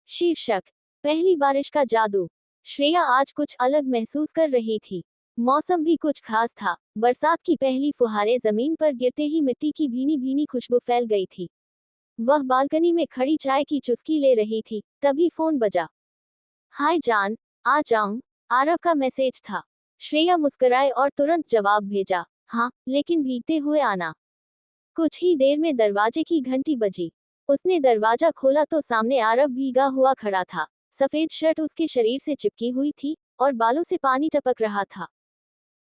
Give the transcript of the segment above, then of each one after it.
शीर्षक पहली बारिश का जादू। श्रेया आज कुछ अलग महसूस कर रही थी। मौसम भी कुछ खास था। बरसात की पहली फुहारें जमीन पर गिरते ही मिट्टी की भीनी भीनी खुशबू फैल गई थी। वह बालकनी में खड़ी चाय की चुस्की ले रही थी, तभी फोन बजा। हाय जान, आ जाऊं? आरव का मैसेज था। श्रेया मुस्कुराए और तुरंत जवाब भेजा, हाँ, लेकिन भीगते हुए आना। कुछ ही देर में दरवाजे की घंटी बजी। उसने दरवाजा खोला तो सामने आरव भीगा हुआ खड़ा था। सफेद शर्ट उसके शरीर से चिपकी हुई थी और बालों से पानी टपक रहा था।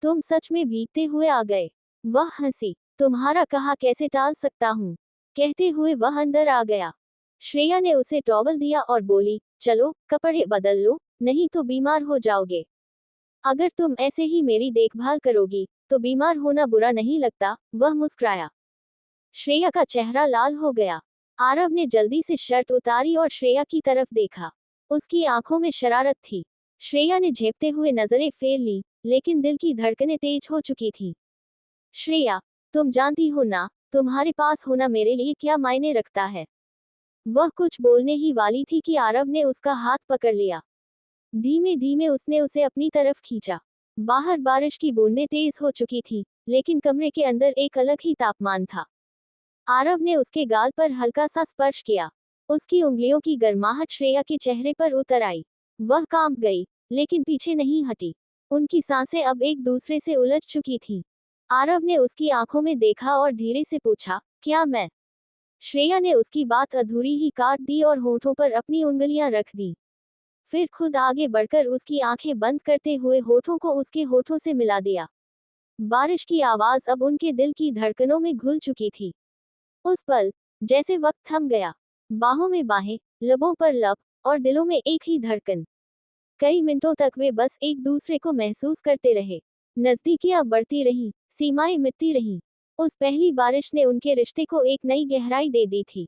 तुम सच में भीगते हुए आ गए? वह हंसी। तुम्हारा कहा कैसे टाल सकता हूँ, कहते हुए वह अंदर आ गया। श्रेया ने उसे टॉवल दिया और बोली, चलो कपड़े बदल लो, नहीं तो बीमार हो जाओगे। अगर तुम ऐसे ही मेरी देखभाल करोगी तो बीमार होना बुरा नहीं लगता, वह मुस्कुराया। श्रेया का चेहरा लाल हो गया। आरव ने जल्दी से शर्ट उतारी और श्रेया की तरफ देखा। उसकी आंखों में शरारत थी। श्रेया ने झेपते हुए नजरें फेर ली, लेकिन दिल की धड़कनें तेज हो चुकी थी। श्रेया, तुम जानती हो ना, तुम्हारे पास होना मेरे लिए क्या मायने रखता है। वह कुछ बोलने ही वाली थी कि आरव ने उसका हाथ पकड़ लिया। धीमे धीमे उसने उसे अपनी तरफ खींचा। बाहर बारिश की बूंदें तेज हो चुकी थी, लेकिन कमरे के अंदर एक अलग ही तापमान था। आरव ने उसके गाल पर हल्का सा स्पर्श किया। उसकी उंगलियों की गर्माहट श्रेया के चेहरे पर उतर आई। वह कांप गई, लेकिन पीछे नहीं हटी। उनकी सांसें अब एक दूसरे से उलझ चुकी थीं। आरव ने उसकी आंखों में देखा और धीरे से पूछा, क्या मैं? श्रेया ने उसकी बात अधूरी ही काट दी और होठों पर अपनी उंगलियां रख दी। फिर खुद आगे बढ़कर उसकी आंखें बंद करते हुए होठों को उसके होठों से मिला दिया। बारिश की आवाज अब उनके दिल की धड़कनों में घुल चुकी थी। उस पल जैसे वक्त थम गया। बाहों में बाहें, लबों पर लब, और दिलों में एक ही धड़कन। कई मिनटों तक वे बस एक दूसरे को महसूस करते रहे। नजदीकियां बढ़ती रहीं, सीमाएं मिटती रहीं। उस पहली बारिश ने उनके रिश्ते को एक नई गहराई दे दी थी।